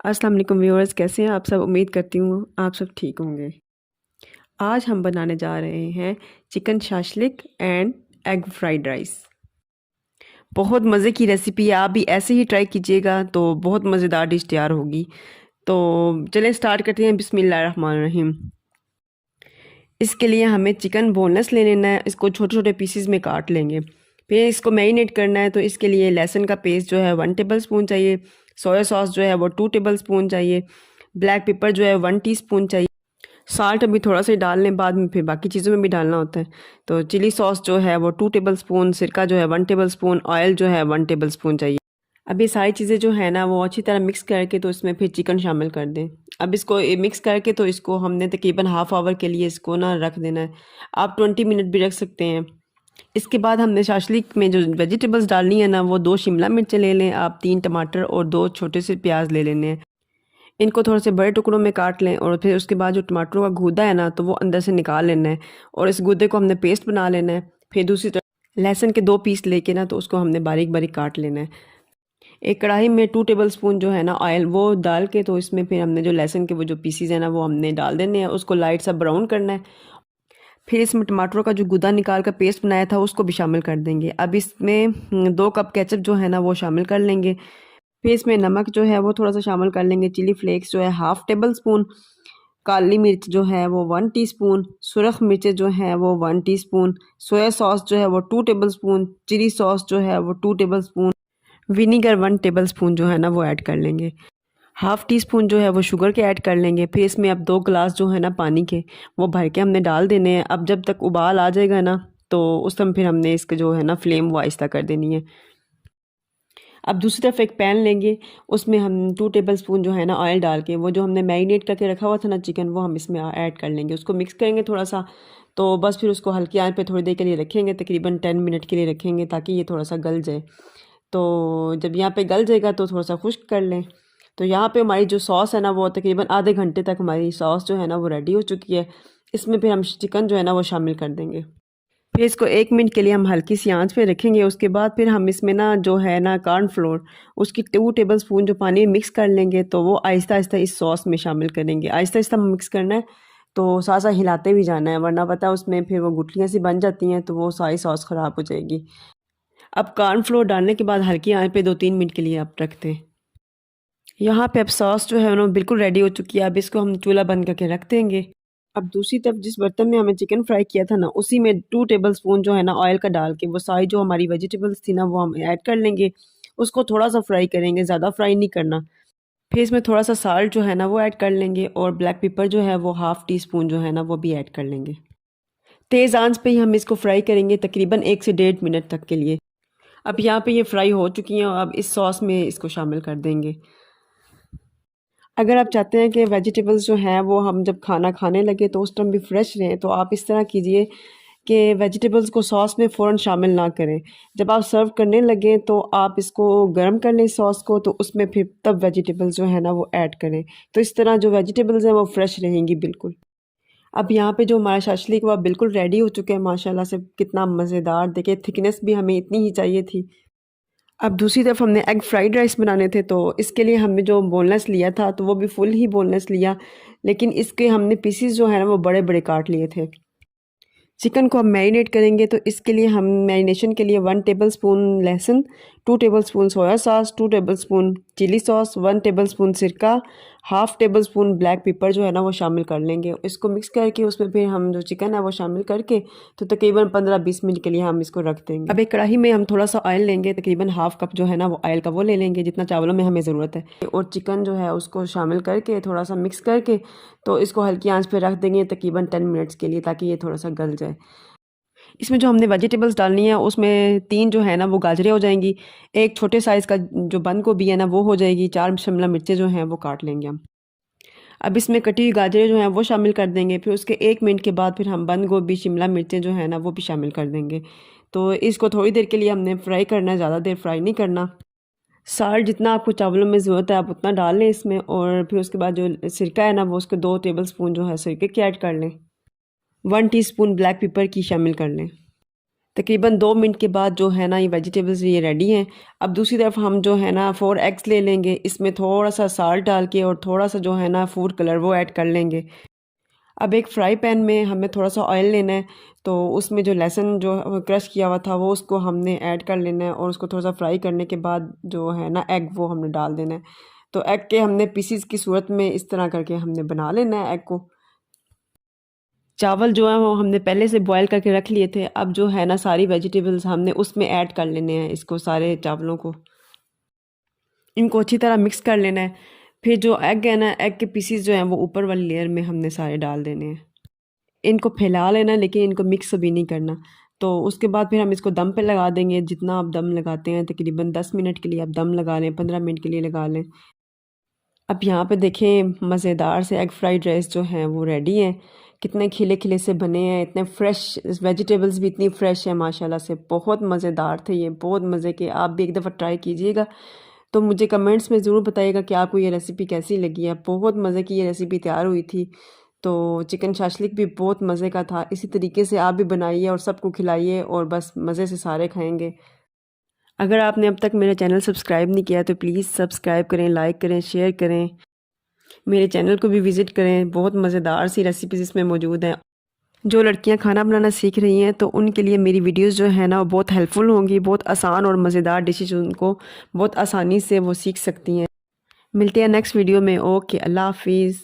अस्सलाम वालेकुम व्यूअर्स, कैसे हैं आप सब। उम्मीद करती हूँ आप सब ठीक होंगे। आज हम बनाने जा रहे हैं chicken shashlik and egg fried rice. बहुत मज़े की रेसिपी है, आप भी ऐसे ही ट्राई कीजिएगा तो बहुत मज़ेदार डिश तैयार होगी। तो चलिए स्टार्ट करते हैं। बिस्मिल्लाहिर्रहमानिर्रहीम। इसके लिए हमें चिकन बोनलेस ले लेना है, इसको छोटे छोटे पीसेस में काट लेंगे। फिर इसको मैरिनेट करना है, तो इसके लिए लहसुन का पेस्ट जो है 1 टेबल स्पून चाहिए। सोया सॉस जो है वो 2 टेबल स्पून चाहिए। ब्लैक पेपर जो है 1 टीस्पून चाहिए। साल्ट अभी थोड़ा सा ही डाल लें, बाद में फिर बाकी चीज़ों में भी डालना होता है। तो चिली सॉस जो है वो 2 टेबल स्पून, सिरका जो है 1 टेबल स्पून, ऑयल जो है 1 टेबल स्पून चाहिए। अब ये सारी चीज़ें जो है ना वो अच्छी तरह मिक्स करके तो इसमें फिर चिकन शामिल कर दें। अब इसको मिक्स करके तो इसको हमने तकरीबन हाफ़ आवर के लिए इसको ना रख देना है। आप 20 मिनट भी रख सकते हैं। इसके बाद हमने शाशलिक में जो वेजिटेबल्स डालनी है ना, वो 2 शिमला मिर्च ले लें आप, 3 टमाटर और 2 छोटे से प्याज ले लेने हैं। इनको थोड़े से बड़े टुकड़ों में काट लें और फिर उसके बाद जो टमाटरों का गूदा है ना, तो वो अंदर से निकाल लेना है और इस गूदे को हमने पेस्ट बना लेना है। फिर दूसरी तरफ लहसुन के 2 पीस लेके ना, तो उसको हमने बारीक बारीक काट लेना है। एक कढ़ाई में 2 टेबल स्पून जो है ना ऑयल वो डाल के, तो इसमें फिर हमने जो लहसुन के वो जो पीसीज है ना वो हमने डाल देने हैं। उसको लाइट सा ब्राउन करना है। फिर इसमें टमाटरों का जो गूदा निकाल कर पेस्ट बनाया था उसको भी शामिल कर देंगे। अब इसमें 2 कप केचप जो है ना वो शामिल कर लेंगे। फिर इसमें नमक जो है वो थोड़ा सा शामिल कर लेंगे। चिली फ्लेक्स जो है 1/2 टेबल स्पून, काली मिर्च जो है वो 1 टीस्पून, सुरख मिर्चें जो है वो 1 टीस्पून, सोया सॉस जो है वो 2 टेबल स्पून, चिली सॉस जो है वो 2 table spoon, vinegar 1 table spoon जो है ना वो ऐड कर लेंगे। 1/2 टीस्पून जो है वो शुगर के ऐड कर लेंगे। फिर इसमें अब 2 गिलास जो है ना पानी के वो भर के हमने डाल देने हैं। अब जब तक उबाल आ जाएगा ना, तो उस टाइम फिर हमने इसके जो है ना फ्लेम वो आहिस्ता कर देनी है। अब दूसरी तरफ एक पैन लेंगे, उसमें हम 2 टेबल स्पून जो है ना ऑयल डाल के वो जो हमने मैरिनेट करके रखा हुआ था ना चिकन, वो हम इसमें ऐड कर लेंगे। उसको मिक्स करेंगे थोड़ा सा, तो बस फिर उसको हल्की आंच पे थोड़ी देर के लिए रखेंगे, तकरीबन 10 मिनट के लिए रखेंगे ताकि ये थोड़ा सा गल जाए। तो जब यहाँ पे गल जाएगा तो थोड़ा सा खुश्क कर लें। तो यहाँ पे हमारी जो सॉस है ना वो तकरीबन आधे घंटे तक हमारी सॉस जो है ना वो रेडी हो चुकी है। इसमें फिर हम चिकन जो है ना वो शामिल कर देंगे। फिर इसको 1 मिनट के लिए हम हल्की सी आंच पे रखेंगे। उसके बाद फिर हम इसमें ना जो है ना कॉर्नफ्लोर, उसकी 2 टेबल स्पून जो पानी में मिक्स कर लेंगे, तो वो आहिस्ता आहिस्ता इस सॉस में शामिल करेंगे। आहिस्ता आहिस्ता मिक्स करना है, तो साथ साथ हिलाते भी जाना है, वरना पता है उसमें फिर वो गुठलियाँ सी बन जाती हैं तो वो सारी सॉस ख़राब हो जाएगी। अब कॉर्नफ्लोर डालने के बाद हल्की आंच पे 2-3 मिनट के लिए आप रख दें। यहाँ पे अब सॉस जो है ना बिल्कुल रेडी हो चुकी है। अब इसको हम चूल्हा बंद करके रख देंगे। अब दूसरी तरफ जिस बर्तन में हमें चिकन फ्राई किया था ना, उसी में 2 टेबल स्पून जो है ना ऑयल का डाल के वो सारी जो हमारी वेजिटेबल्स थी ना वो हम ऐड कर लेंगे। उसको थोड़ा सा फ्राई करेंगे, ज़्यादा फ्राई नहीं करना। फिर इसमें थोड़ा सा साल्ट जो है ना वो ऐड कर लेंगे और ब्लैक पेपर जो है वो 1/2 टीस्पून जो है ना वो भी ऐड कर लेंगे। तेज़ आंच पे ही हम इसको फ्राई करेंगे तकरीबन 1 से 1.5 मिनट तक के लिए। अब यहाँ पे ये फ्राई हो चुकी हैं, अब इस सॉस में इसको शामिल कर देंगे। अगर आप चाहते हैं कि वेजिटेबल्स जो हैं वो हम जब खाना खाने लगे तो उस टाइम भी फ्रेश रहें, तो आप इस तरह कीजिए कि वेजिटेबल्स को सॉस में फ़ौरन शामिल ना करें। जब आप सर्व करने लगें तो आप इसको गर्म कर लें सॉस को, तो उसमें फिर तब वेजिटेबल्स जो है ना वो ऐड करें। तो इस तरह जो वेजिटेबल्स हैं वो फ्रेश रहेंगी बिल्कुल। अब यहाँ पे जो हमारा शाशलिक वो बिल्कुल रेडी हो चुके हैं माशाल्लाह से। कितना मज़ेदार, देखिए थिकनेस भी हमें इतनी ही चाहिए थी। अब दूसरी तरफ हमने एग फ्राइड राइस बनाने थे, तो इसके लिए हमने जो बोनलेस लिया था तो वो भी फुल ही बोनलेस लिया, लेकिन इसके हमने पीसेस जो है ना वो बड़े बड़े काट लिए थे। चिकन को हम मैरिनेट करेंगे, तो इसके लिए हम मैरिनेशन के लिए 1 टेबल स्पून लहसुन, 2 table spoon soya sauce, 2 table spoon chilli sauce, 1 table spoon सिरका, 1/2 टेबल स्पून ब्लैक पेपर जो है ना वो शामिल कर लेंगे। इसको मिक्स करके उसमें फिर हम जो चिकन है वो शामिल करके तो तकरीबन 15-20 मिनट के लिए हम इसको रख देंगे। अब एक कढ़ाई में हम थोड़ा सा ऑयल लेंगे, तकरीबन हाफ कप जो है ना वो ऑयल का वो ले लेंगे जितना चावलों में हमें ज़रूरत है, और चिकन जो है उसको शामिल करके थोड़ा सा मिक्स करके तो इसको हल्की आंच पे रख देंगे तकरीबन 10 मिनट्स के लिए, ताकि ये थोड़ा सा गल जाए। इसमें जो हमने वेजिटेबल्स डालनी है उसमें 3 जो है ना वो गाजरें हो जाएंगी, एक छोटे साइज़ का जो बंद गोभी है ना वो हो जाएगी, 4 शिमला मिर्चें जो हैं वो काट लेंगे हम। अब इसमें कटी हुई गाजरें जो हैं वो शामिल कर देंगे। फिर उसके 1 मिनट के बाद फिर हम बंद गोभी, शिमला मिर्चें जो हैं ना वो भी शामिल कर देंगे। तो इसको थोड़ी देर के लिए हमने फ्राई करना है, ज़्यादा देर फ्राई नहीं करना। साल्ट जितना आपको चावलों में ज़रूरत है आप उतना डाल लें इसमें, और फिर उसके बाद जो सिरका है ना वो उसके 2 टेबल स्पून जो है सिरके की ऐड कर लें। 1 टीस्पून ब्लैक पेपर की शामिल कर लें। तकरीबन 2 मिनट के बाद जो है ना ये वेजिटेबल्स ये रेडी हैं। अब दूसरी तरफ हम जो है ना 4 एग्स ले लेंगे, इसमें थोड़ा सा साल्ट डाल के और थोड़ा सा जो है ना फूड कलर वो ऐड कर लेंगे। अब एक फ्राई पैन में हमें थोड़ा सा ऑयल लेना है, तो उसमें जो लहसुन जो क्रश किया हुआ था वो उसको हमने ऐड कर लेना है और उसको थोड़ा सा फ्राई करने के बाद जो है ना एग वो हमने डाल देना है। तो एग के हमने पीसीस की सूरत में इस तरह करके हमने बना लेना है एग को। चावल जो है वो हमने पहले से बॉयल करके रख लिए थे। अब जो है ना सारी वेजिटेबल्स हमने उसमें ऐड कर लेने हैं, इसको सारे चावलों को इनको अच्छी तरह मिक्स कर लेना है। फिर जो एग है ना, एग के पीसीस जो हैं वो ऊपर वाली लेयर में हमने सारे डाल देने हैं। इनको फैला लेना, लेकिन इनको मिक्स भी नहीं करना। तो उसके बाद फिर हम इसको दम पे लगा देंगे। जितना आप दम लगाते हैं, तकरीबन 10 मिनट के लिए आप दम लगा लें, 15 मिनट के लिए लगा लें। अब यहाँ पे देखें मज़ेदार से एग फ्राइड राइस जो हैं वो रेडी हैं। कितने खिले खिले से बने हैं, इतने फ्रेश, वेजिटेबल्स भी इतनी फ्रेश है माशाल्लाह से। बहुत मज़ेदार थे ये, बहुत मज़े के। आप भी एक दफ़ा ट्राई कीजिएगा। तो मुझे कमेंट्स में ज़रूर बताइएगा कि आपको ये रेसिपी कैसी लगी है। बहुत मज़े की ये रेसिपी तैयार हुई थी। तो चिकन शाशलिक भी बहुत मज़े का था। इसी तरीके से आप भी बनाइए और सबको खिलाइए और बस मज़े से सारे खाएंगे। अगर आपने अब तक मेरा चैनल सब्सक्राइब नहीं किया तो प्लीज़ सब्सक्राइब करें, लाइक करें, शेयर करें। मेरे चैनल को भी विज़िट करें, बहुत मज़ेदार सी रेसिपीज़ इसमें मौजूद हैं। जो लड़कियां खाना बनाना सीख रही हैं तो उनके लिए मेरी वीडियोस जो है ना वो बहुत हेल्पफुल होंगी। बहुत आसान और मज़ेदार डिशेज उनको बहुत आसानी से वो सीख सकती हैं। मिलते हैं नेक्स्ट वीडियो में। ओके, अल्लाह हाफिज़।